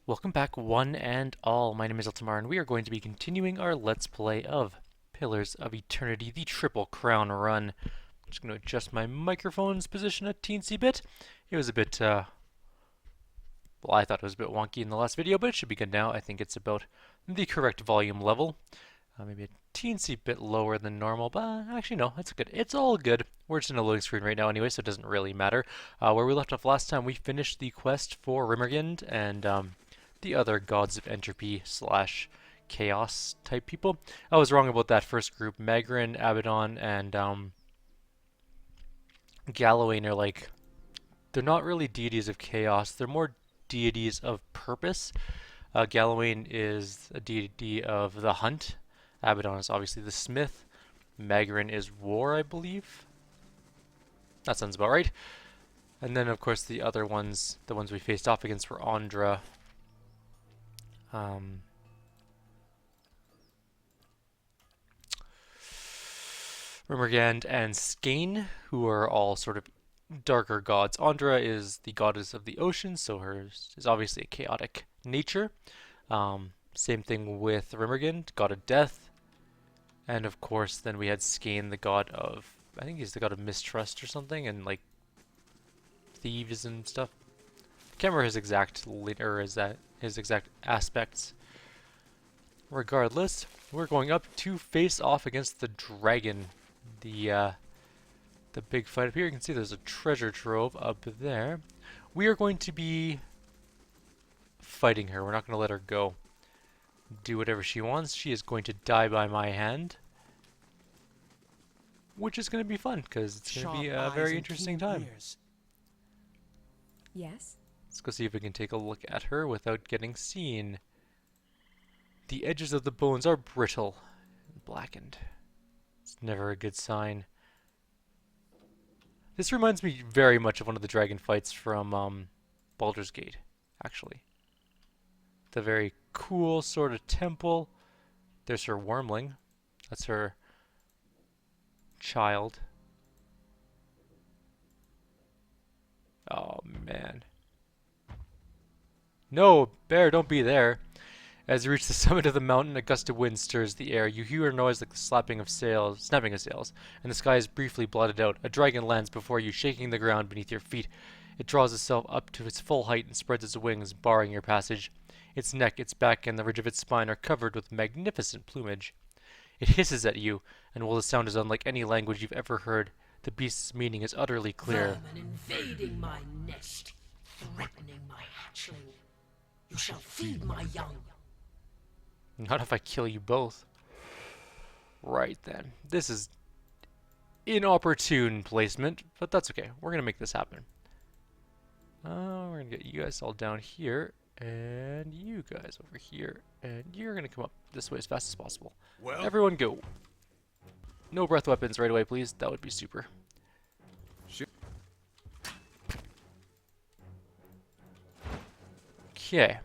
Welcome back one and all, my name is Eltimar and we are going to be continuing our Let's Play of Pillars of Eternity, the Triple Crown run. I'm just going to adjust my microphone's position a teensy bit. It was a bit, well, I thought it was a bit wonky in the last video, but it should be good now. I think it's about the correct volume level. Maybe a teensy bit lower than normal, but actually no, that's good. It's all good. We're just in a loading screen right now anyway, so it doesn't really matter. Where we left off last time, we finished the quest for Rimmergind and the other gods of entropy slash chaos type people. I was wrong about that first group. Magrin, Abaddon, and Gallowayne are like, they're not really deities of chaos. They're more deities of purpose. Gallowayne is a deity of the hunt. Abaddon is obviously the smith. Magrin is war, I believe. That sounds about right. And then, of course, the other ones, the ones we faced off against were Andra, Rimmergand, and Skane, who are all sort of darker gods. Andra is the goddess of the ocean, so hers is obviously a chaotic nature. Same thing with Rimmergind, god of death. And of course, then we had Skane, the god of, I think he's the god of mistrust or something, and like thieves and stuff. Can't remember his exact his exact aspects. Regardless, we're going up to face off against the dragon. The big fight up here. You can see there's a treasure trove up there. We are going to be fighting her. We're not going to let her go. Do whatever she wants. She is going to die by my hand. Which is going to be fun, because it's going to be a very interesting time. Yes? Let's go see if we can take a look at her without getting seen. The edges of the bones are brittle and blackened. It's never a good sign. This reminds me very much of one of the dragon fights from Baldur's Gate, actually. The very cool sort of temple. There's her wormling. That's her child. Oh, man. No, bear, don't be there. As you reach the summit of the mountain, a gust of wind stirs the air. You hear a noise like the snapping of sails, and the sky is briefly blotted out. A dragon lands before you, shaking the ground beneath your feet. It draws itself up to its full height and spreads its wings, barring your passage. Its neck, its back, and the ridge of its spine are covered with magnificent plumage. It hisses at you, and while the sound is unlike any language you've ever heard, the beast's meaning is utterly clear. Vermin invading my nest, threatening my hatchling. You shall feed my young. Not if I kill you both. Right then. This is inopportune placement, but that's okay. We're going to make this happen. We're going to get you guys all down here, and you guys over here, and you're going to come up this way as fast as possible. Well, everyone go. No breath weapons right away, please. That would be super. Okay.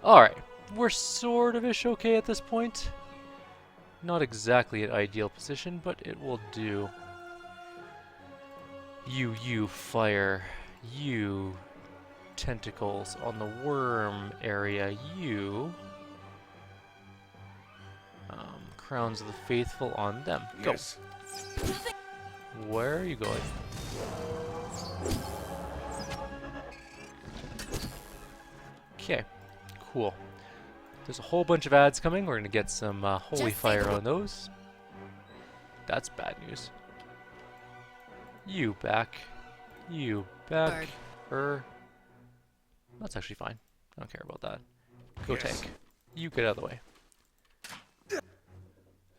Alright. We're sort of ish okay at this point. Not exactly an ideal position, but it will do. You fire. You tentacles on the worm area. You crowns of the faithful on them. Go. Yes. Where are you going? Okay. Cool. There's a whole bunch of ads coming. We're going to get some holy fire on those. That's bad news. You back. You back. That's actually fine. I don't care about that. Go tank. You get out of the way.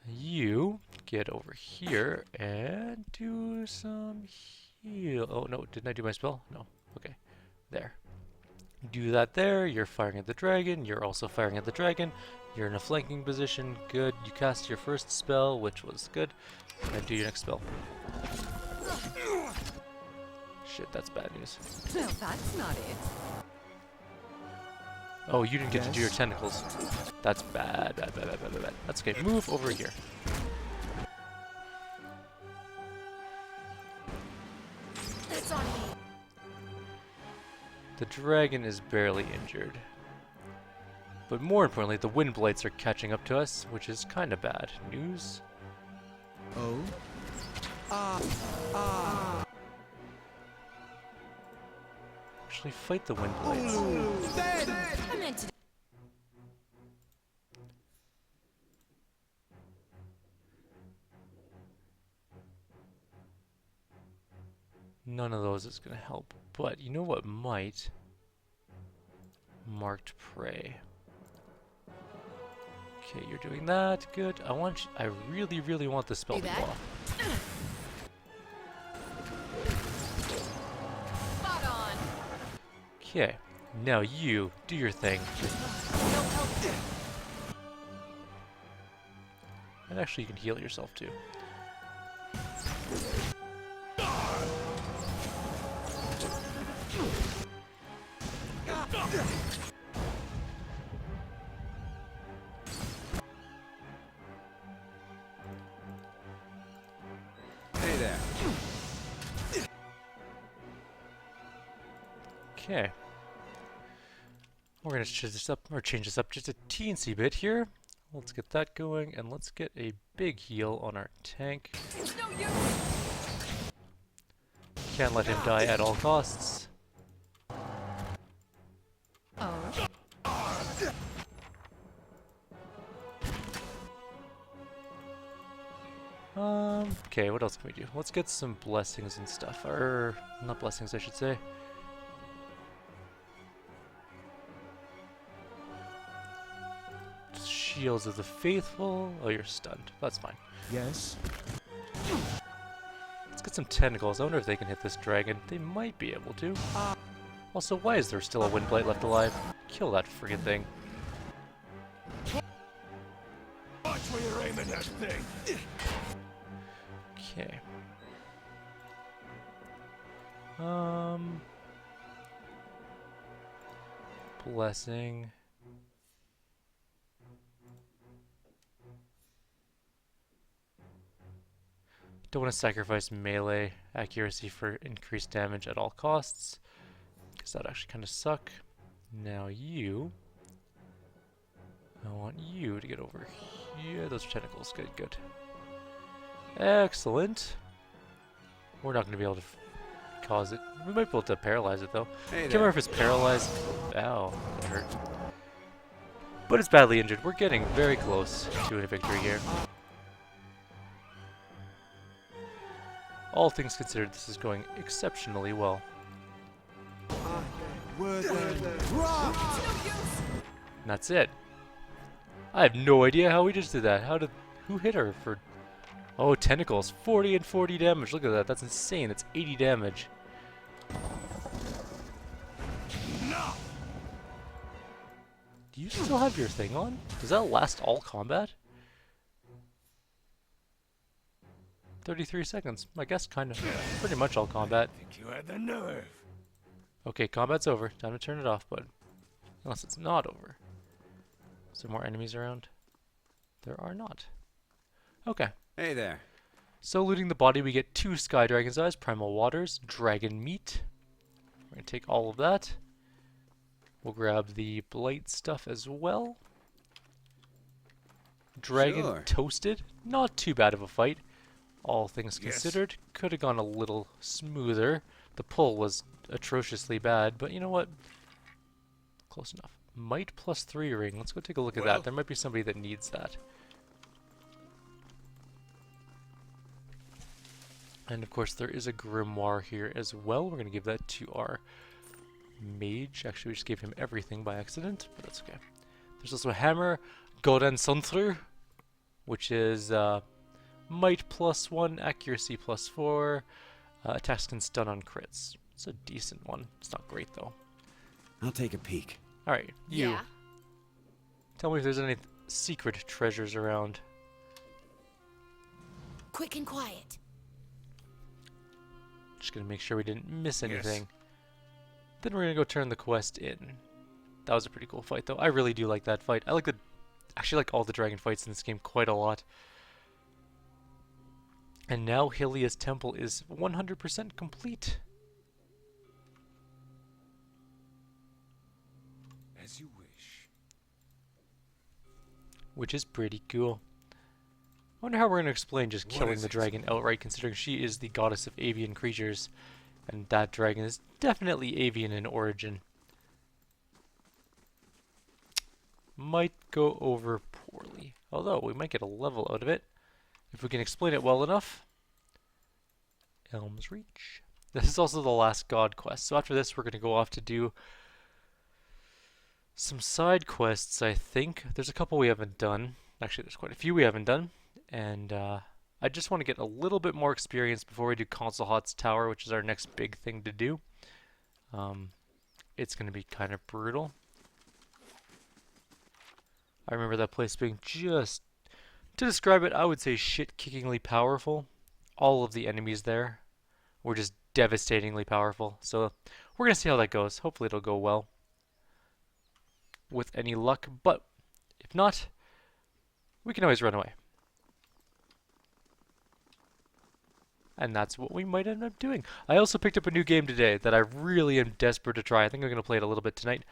You get over here and do some heal. Oh, no. Didn't I do my spell? No. Okay. There. Do that there. You're firing at the dragon. You're also firing at the dragon. You're in a flanking position. Good. You cast your first spell, which was good. And do your next spell. Shit, that's bad news. No, that's not it. Oh, you didn't get to do your tentacles. That's bad, bad, bad, bad, bad, bad, bad. That's okay. Move over here. It's on me. The dragon is barely injured. But more importantly, the wind blights are catching up to us, which is kind of bad news. Oh? Actually, fight the wind blights. I meant to. None of those is going to help. But you know what might? Marked prey. Okay, you're doing that. Good. I really, really want this spell to go off. Spot on. Okay. Now you do your thing. No help. And actually, you can heal yourself too. Hey there. Okay. We're gonna change this up just a teensy bit here. Let's get that going, and let's get a big heal on our tank. It's no use. Can't let him die at all costs. Oh. Okay, what else can we do? Let's get some blessings and stuff. Or, not blessings, I should say. Shields of the Faithful. Oh, you're stunned. That's fine. Yes? Let's get some tentacles. I wonder if they can hit this dragon. They might be able to. Also, why is there still a Windblight left alive? Kill that friggin' thing. Watch where you're aiming that thing. Okay. Blessing. Don't want to sacrifice melee accuracy for increased damage at all costs, because that actually kind of suck. Now you. I want you to get over here. Those are tentacles. Good, good. Excellent. We're not going to be able to cause it. We might be able to paralyze it, though. Hey Can't remember if it's paralyzed. Ow, that hurt. But it's badly injured. We're getting very close to a victory here. All things considered, this is going exceptionally well. And that's it. I have no idea how we just did that. Who hit her for... Oh, tentacles. 40 and 40 damage. Look at that. That's insane. That's 80 damage. No. Do you still have your thing on? Does that last all combat? 33 seconds. I guess kind of. Pretty much all combat. I think you had the nerve. Okay, combat's over. Time to turn it off, bud. Unless it's not over. Is there more enemies around? There are not. Okay. Hey there. So looting the body, we get 2 Sky Dragon's Eyes, Primal Waters, Dragon Meat. We're going to take all of that. We'll grab the Blight stuff as well. Dragon Sure. Toasted. Not too bad of a fight. All things considered. Could have gone a little smoother. The pull was atrociously bad, but you know what? Close enough. Might +3 ring. Let's go take a look at that. There might be somebody that needs that. And of course there is a grimoire here as well. We're going to give that to our mage. Actually, we just gave him everything by accident, but that's okay. There's also a hammer, Godan Sunthru, which is might +1, accuracy +4, attacks can stun on crits. It's a decent one. It's not great though. I'll take a peek. Alright, you. Yeah. Tell me if there's any secret treasures around. Quick and quiet. Just gonna make sure we didn't miss anything. Then we're gonna go turn the quest in. That was a pretty cool fight though. I really do like that fight. I like actually like all the dragon fights in this game quite a lot. And now Hylia's temple is 100% complete. As you wish. which is pretty cool. I wonder how we're going to explain just What killing is the it? dragon outright, considering she is the goddess of avian creatures, and that dragon is definitely avian in origin. Might go over poorly, although we might get a level out of it if we can explain it well enough. Elm's Reach. This is also the last god quest, so after this we're going to go off to do some side quests, I think. There's a couple we haven't done. Actually, there's quite a few we haven't done. And I just want to get a little bit more experience before we do Console Hot's Tower, which is our next big thing to do. It's going to be kind of brutal. I remember that place being just... To describe it, I would say shit-kickingly powerful. All of the enemies there were just devastatingly powerful. So we're going to see how that goes. Hopefully it'll go well. With any luck, but if not, we can always run away. And that's what we might end up doing. I also picked up a new game today that I really am desperate to try. I think I'm going to play it a little bit tonight.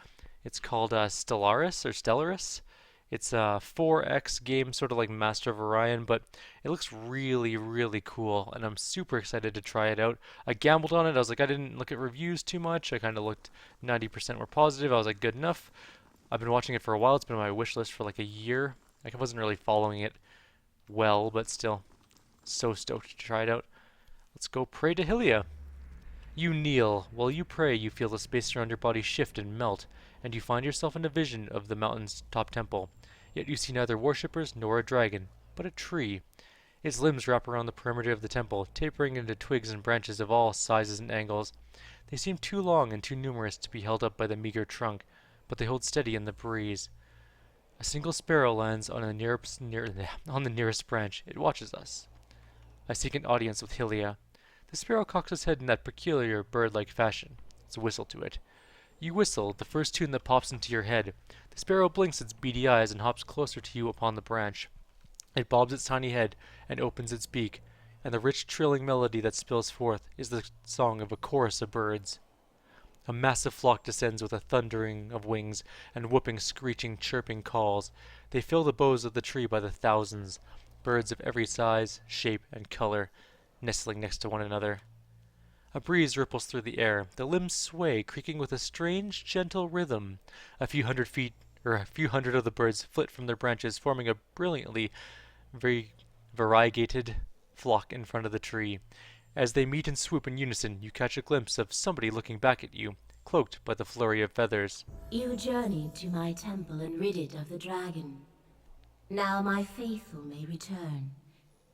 It's called Stellaris. It's a 4X game, sort of like Master of Orion, but it looks really, really cool, and I'm super excited to try it out. I gambled on it. I was like, I didn't look at reviews too much. I kind of looked 90% were positive. I was like, good enough. I've been watching it for a while. It's been on my wish list for like a year. Like, I wasn't really following it well, but still, so stoked to try it out. Let's go pray to Hylia. You kneel. While you pray, you feel the space around your body shift and melt, and you find yourself in a vision of the mountain's top temple. Yet you see neither worshippers nor a dragon, but a tree. Its limbs wrap around the perimeter of the temple, tapering into twigs and branches of all sizes and angles. They seem too long and too numerous to be held up by the meager trunk, but they hold steady in the breeze. A single sparrow lands on on the nearest branch. It watches us. I seek an audience with Hylia. The sparrow cocks its head in that peculiar bird-like fashion. Let's whistle to it. You whistle, the first tune that pops into your head. The sparrow blinks its beady eyes and hops closer to you upon the branch. It bobs its tiny head and opens its beak, and the rich trilling melody that spills forth is the song of a chorus of birds. A massive flock descends with a thundering of wings and whooping, screeching, chirping calls. They fill the boughs of the tree by the thousands, birds of every size, shape, and color, nestling next to one another. A breeze ripples through the air. The limbs sway, creaking with a strange, gentle rhythm. A few hundred of the birds flit from their branches, forming a brilliantly variegated flock in front of the tree. As they meet and swoop in unison, you catch a glimpse of somebody looking back at you, cloaked by the flurry of feathers. You journeyed to my temple and rid it of the dragon. Now my faithful may return,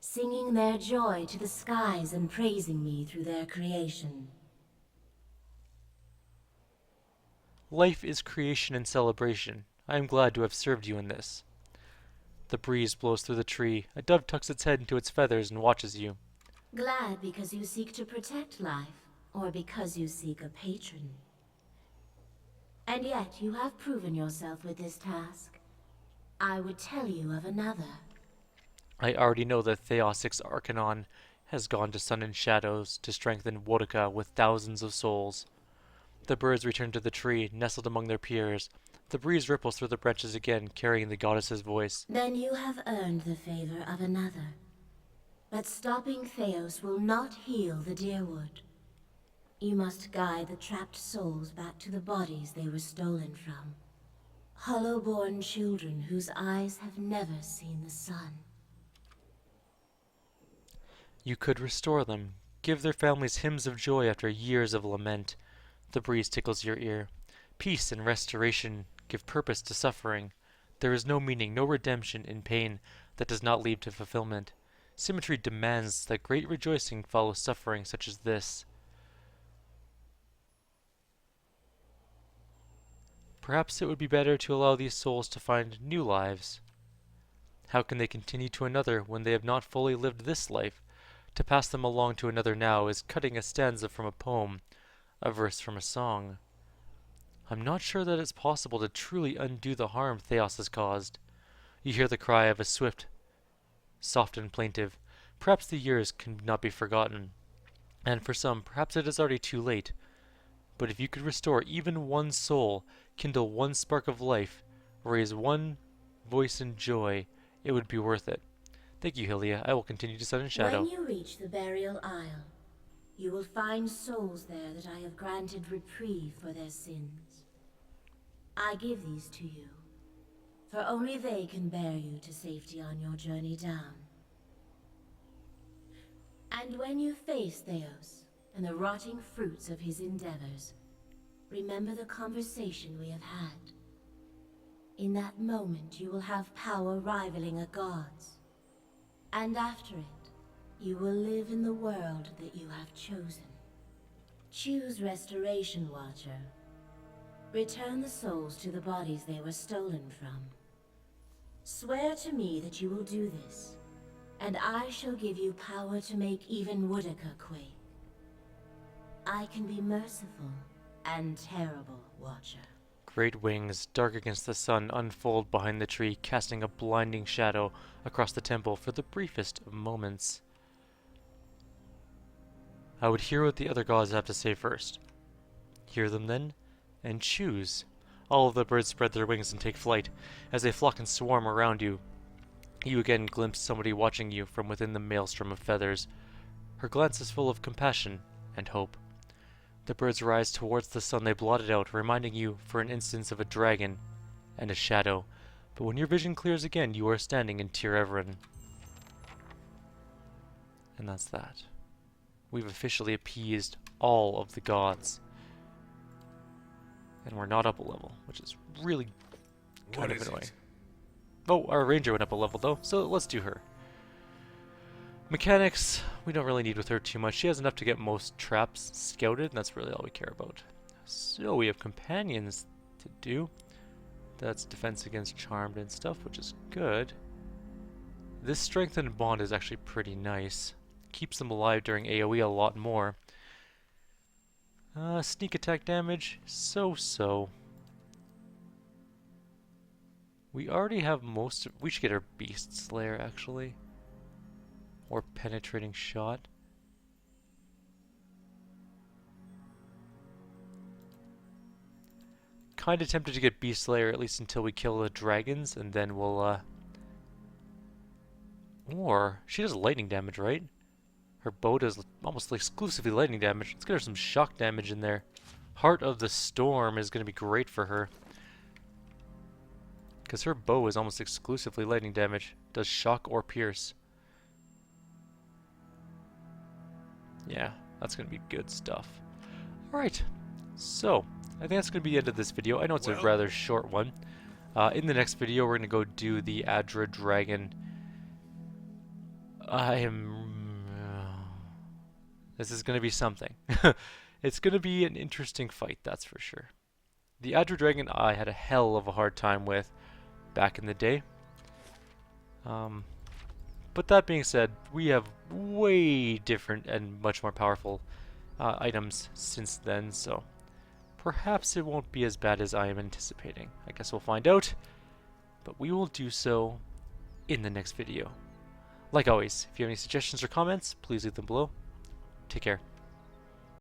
singing their joy to the skies and praising me through their creation. Life is creation and celebration. I am glad to have served you in this. The breeze blows through the tree. A dove tucks its head into its feathers and watches you. Glad because you seek to protect life, or because you seek a patron. And yet you have proven yourself with this task. I would tell you of another. I already know that Theosix Arcanon has gone to Sun and Shadows to strengthen Wotica with thousands of souls. The birds return to the tree, nestled among their peers. The breeze ripples through the branches again, carrying the goddess's voice. Then you have earned the favor of another. But stopping Theos will not heal the Deerwood. You must guide the trapped souls back to the bodies they were stolen from. Hollow-born children whose eyes have never seen the sun. You could restore them, give their families hymns of joy after years of lament. The breeze tickles your ear. Peace and restoration give purpose to suffering. There is no meaning, no redemption in pain that does not lead to fulfillment. Symmetry demands that great rejoicing follow suffering such as this. Perhaps it would be better to allow these souls to find new lives. How can they continue to another when they have not fully lived this life? To pass them along to another now is cutting a stanza from a poem, a verse from a song. I'm not sure that it's possible to truly undo the harm Theos has caused. You hear the cry of a swift, soft and plaintive. Perhaps the years cannot be forgotten, and for some, perhaps it is already too late. But if you could restore even one soul, kindle one spark of life, raise one voice in joy, it would be worth it. Thank you, Hylia. I will continue to sun and shadow. When you reach the burial isle, you will find souls there that I have granted reprieve for their sins. I give these to you, for only they can bear you to safety on your journey down. And when you face Theos and the rotting fruits of his endeavors, remember the conversation we have had. In that moment, you will have power rivaling a god's. And after it, you will live in the world that you have chosen. Choose Restoration, Watcher. Return the souls to the bodies they were stolen from. Swear to me that you will do this, and I shall give you power to make even Woodica quake. I can be merciful and terrible, Watcher. Great wings, dark against the sun, unfold behind the tree, casting a blinding shadow across the temple for the briefest of moments. I would hear what the other gods have to say first. Hear them then, and choose. All of the birds spread their wings and take flight. As they flock and swarm around you, you again glimpse somebody watching you from within the maelstrom of feathers. Her glance is full of compassion and hope. The birds rise towards the sun they blotted out, reminding you for an instant of a dragon and a shadow. But when your vision clears again, you are standing in Tir Everin. And that's that. We've officially appeased all of the gods. And we're not up a level, which is really kind of annoying. Oh, our ranger went up a level though, so let's do her. Mechanics, we don't really need with her too much. She has enough to get most traps scouted, and that's really all we care about. So we have companions to do. That's defense against charmed and stuff, which is good. This strengthened bond is actually pretty nice. Keeps them alive during AoE a lot more. Sneak attack damage, so-so. We already have most of... We should get our Beast Slayer, actually. Or Penetrating Shot. Kinda tempted to get Beast Slayer, at least until we kill the dragons, and then we'll, Or, she does lightning damage, right? Her bow does almost exclusively lightning damage. Let's get her some shock damage in there. Heart of the Storm is going to be great for her. Because her bow is almost exclusively lightning damage. Does shock or pierce. Yeah, that's going to be good stuff. Alright, so I think that's going to be the end of this video. I know it's a rather short one. In the next video, we're going to go do the Adra Dragon. This is going to be something. It's going to be an interesting fight, that's for sure. The Adra Dragon I had a hell of a hard time with back in the day. But that being said, we have way different and much more powerful items since then, so perhaps it won't be as bad as I am anticipating. I guess we'll find out, but we will do so in the next video. Like always, if you have any suggestions or comments, please leave them below. Take care.